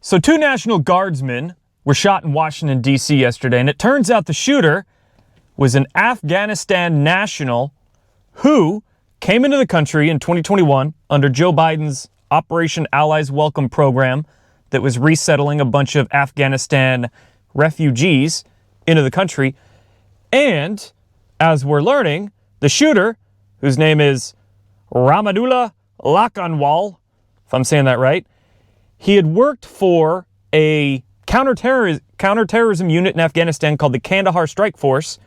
So 2 National Guardsmen were shot in Washington, D.C. yesterday, and it turns out the shooter was an Afghanistan national who came into the country in 2021 under Joe Biden's Operation Allies Welcome program that was resettling a bunch of Afghanistan refugees into the country. And as we're learning, the shooter, whose name is Ramadullah Lakanwal, if I'm saying that right, he had worked for a counterterrorism unit in Afghanistan called the Kandahar Strike Force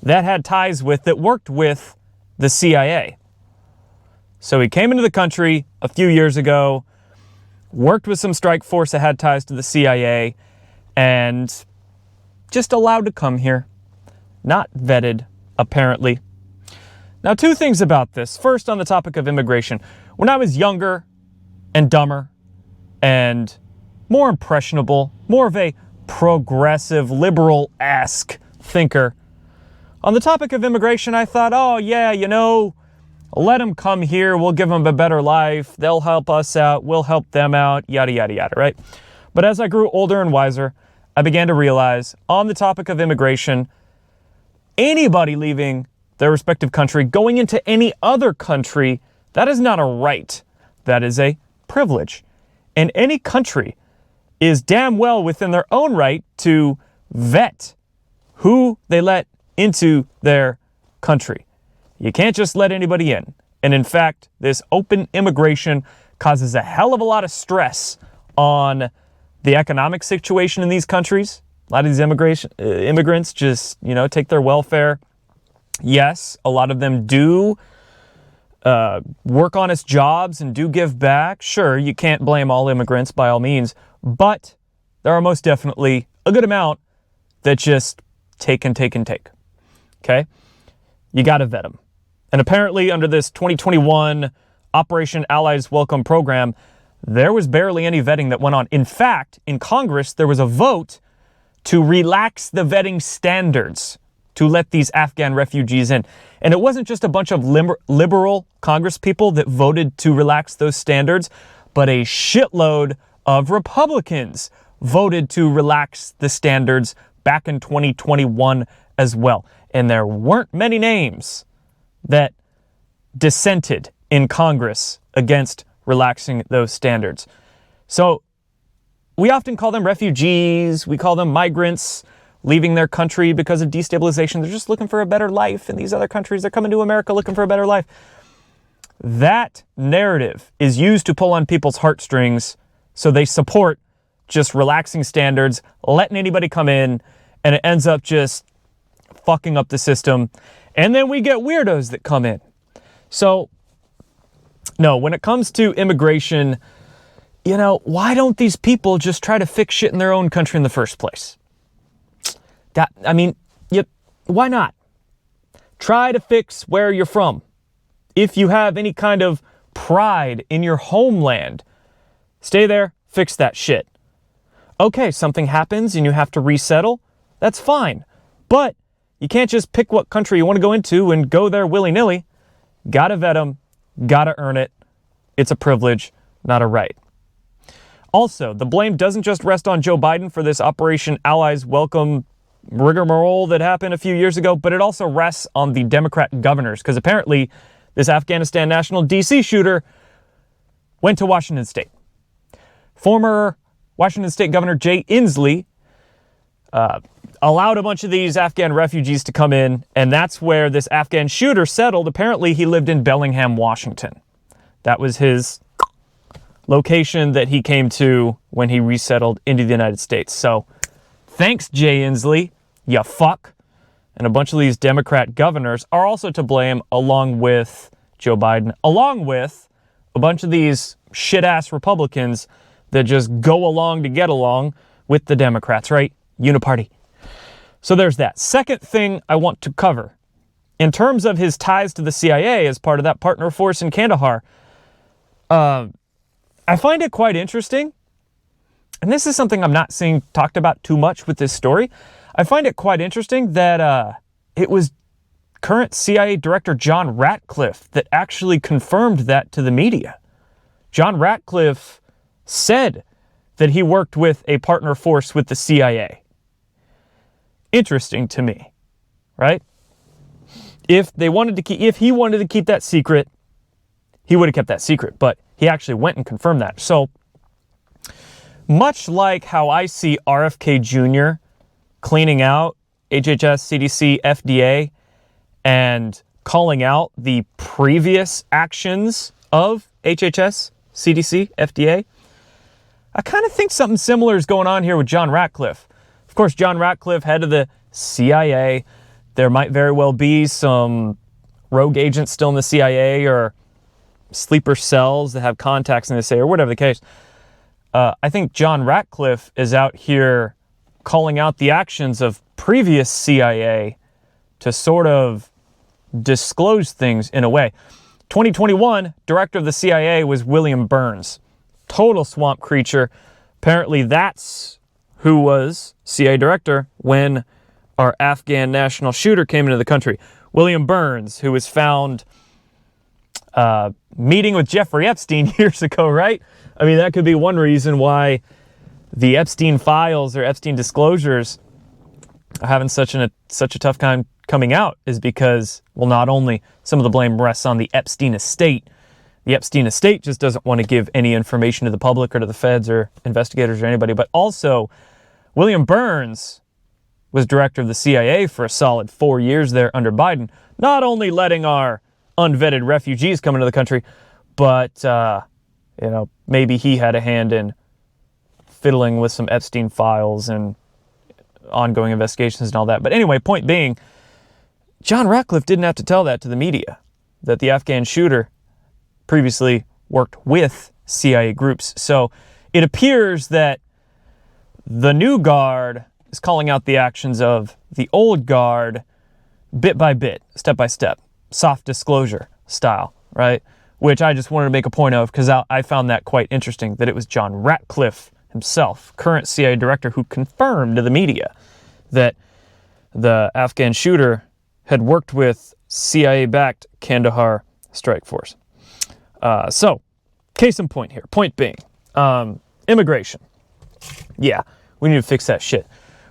that worked with the CIA. So he came into the country a few years ago, worked with some strike force that had ties to the CIA, and just allowed to come here. Not vetted, apparently. Now, 2 things about this. First, on the topic of immigration. When I was younger and dumber and more impressionable, more of a progressive, liberal-esque thinker, on the topic of immigration, I thought, oh, yeah, let them come here. We'll give them a better life. They'll help us out. We'll help them out, yada, yada, yada, right? But as I grew older and wiser, I began to realize on the topic of immigration, anybody leaving their respective country, going into any other country, that is not a right. That is a privilege. And any country is damn well within their own right to vet who they let into their country. You can't just let anybody in. And in fact, this open immigration causes a hell of a lot of stress on the economic situation in these countries. A lot of these immigrants just, take their welfare. Yes, a lot of them do work honest jobs and do give back. Sure, you can't blame all immigrants by all means, but there are most definitely a good amount that just take and take and take. Okay? You got to vet them. And apparently under this 2021 Operation Allies Welcome program, there was barely any vetting that went on. In fact, in Congress, there was a vote to relax the vetting standards to let these Afghan refugees in. And it wasn't just a bunch of liberal Congress people that voted to relax those standards, but a shitload of Republicans voted to relax the standards back in 2021 as well. And there weren't many names that dissented in Congress against relaxing those standards. So we often call them refugees, we call them migrants leaving their country because of destabilization. They're just looking for a better life in these other countries. They're coming to America looking for a better life. That narrative is used to pull on people's heartstrings, so they support just relaxing standards, letting anybody come in, and it ends up just fucking up the system. And then we get weirdos that come in. So, no, when it comes to immigration, why don't these people just try to fix shit in their own country in the first place? Why not? Try to fix where you're from. If you have any kind of pride in your homeland, stay there, fix that shit. Okay, something happens and you have to resettle. That's fine. But you can't just pick what country you want to go into and go there willy-nilly. Gotta vet them. Gotta earn it. It's a privilege, not a right. Also, the blame doesn't just rest on Joe Biden for this Operation Allies Welcome rigmarole that happened a few years ago, but it also rests on the Democrat governors, because apparently this Afghanistan national D.C. shooter went to Washington State. Former Washington State Governor Jay Inslee allowed a bunch of these Afghan refugees to come in, and that's where this Afghan shooter settled. Apparently, he lived in Bellingham, Washington. That was his location that he came to when he resettled into the United States. So, thanks, Jay Inslee, you fuck. And a bunch of these Democrat governors are also to blame, along with Joe Biden, along with a bunch of these shit-ass Republicans that just go along to get along with the Democrats, right? Uniparty. So there's that. Second thing I want to cover, in terms of his ties to the CIA as part of that partner force in Kandahar, I find it quite interesting, and this is something I'm not seeing talked about too much with this story. I find it quite interesting that it was current CIA Director John Ratcliffe that actually confirmed that to the media. John Ratcliffe said that he worked with a partner force with the CIA. Interesting to me, right? If he wanted to keep that secret, he would have kept that secret, but he actually went and confirmed that. So much like how I see RFK Jr. cleaning out HHS, CDC, FDA, and calling out the previous actions of HHS, CDC, FDA, I kind of think something similar is going on here with John Ratcliffe. Of course, John Ratcliffe, head of the CIA. There might very well be some rogue agents still in the CIA or sleeper cells that have contacts in the CIA or whatever the case. I think John Ratcliffe is out here calling out the actions of previous CIA to sort of disclose things in a way. 2021, director of the CIA was William Burns. Total swamp creature. Apparently that's who was CIA director when our Afghan national shooter came into the country. William Burns, who was found meeting with Jeffrey Epstein years ago, right? I mean, that could be one reason why the Epstein files or Epstein disclosures are having such a tough time coming out, is because, well, not only some of the blame rests on the Epstein estate. The Epstein estate just doesn't want to give any information to the public or to the feds or investigators or anybody, but also William Burns was director of the CIA for a solid 4 years there under Biden, not only letting our unvetted refugees come into the country, but, maybe he had a hand in fiddling with some Epstein files and ongoing investigations and all that. But anyway, point being, John Ratcliffe didn't have to tell that to the media, that the Afghan shooter previously worked with CIA groups. So it appears that the new guard is calling out the actions of the old guard bit by bit, step by step, soft disclosure style, right? Which I just wanted to make a point of because I found that quite interesting, that it was John Ratcliffe himself, current CIA director, who confirmed to the media that the Afghan shooter had worked with CIA-backed Kandahar strike force. So, case in point here. Point being, immigration. Yeah, we need to fix that shit.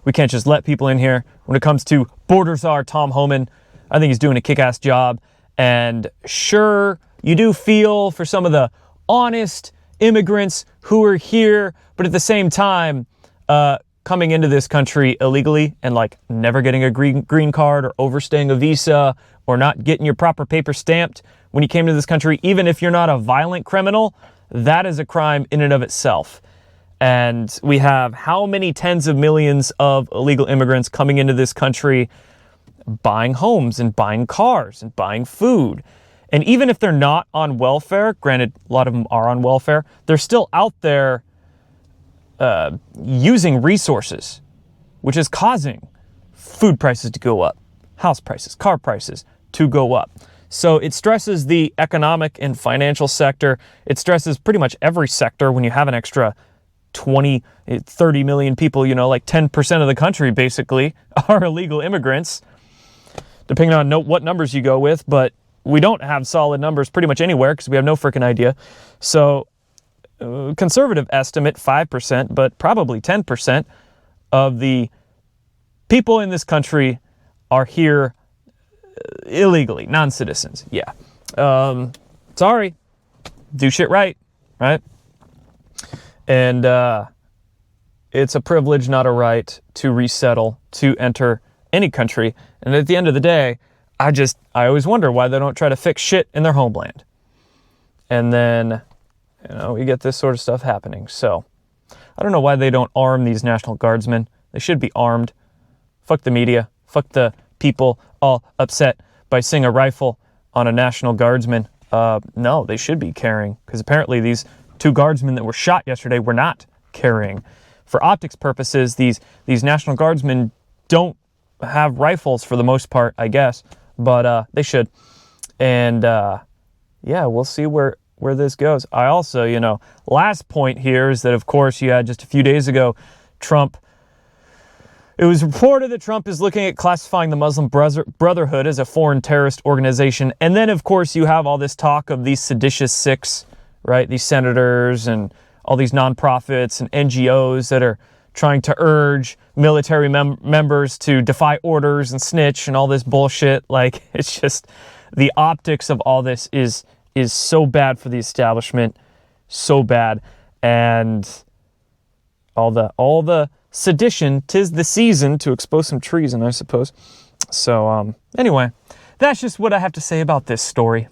We can't just let people in here. When it comes to border czar Tom Homan, I think he's doing a kick-ass job. And sure, you do feel for some of the honest immigrants who are here, but at the same time, coming into this country illegally and like never getting a green card or overstaying a visa or not getting your proper paper stamped when you came to this country, even if you're not a violent criminal, that is a crime in and of itself. And we have how many tens of millions of illegal immigrants coming into this country, buying homes and buying cars and buying food. And even if they're not on welfare, granted, a lot of them are on welfare, they're still out there using resources, which is causing food prices to go up, house prices, car prices to go up. So it stresses the economic and financial sector. It stresses pretty much every sector when you have an extra 20, 30 million people, like 10% of the country basically are illegal immigrants, depending on what numbers you go with. But we don't have solid numbers pretty much anywhere because we have no freaking idea. So conservative estimate 5%, but probably 10% of the people in this country are here illegally, non-citizens. Yeah. Sorry. Do shit right? And it's a privilege, not a right, to resettle, to enter any country. And at the end of the day, I always wonder why they don't try to fix shit in their homeland. And then, we get this sort of stuff happening. So, I don't know why they don't arm these National Guardsmen. They should be armed. Fuck the media. Fuck the people all upset by seeing a rifle on a National Guardsman. No, they should be carrying. Because apparently these 2 guardsmen that were shot yesterday were not carrying. For optics purposes, these National Guardsmen don't have rifles for the most part, I guess. But they should. And we'll see where this goes. I also, last point here is that, of course, you had just a few days ago, it was reported that Trump is looking at classifying the Muslim Brotherhood as a foreign terrorist organization. And then, of course, you have all this talk of these seditious 6, right? These senators and all these nonprofits and NGOs that are trying to urge military members to defy orders and snitch and all this bullshit. Like, it's just, the optics of all this is so bad for the establishment, so bad. And all the sedition, 'tis the season to expose some treason, I suppose. So anyway, that's just what I have to say about this story.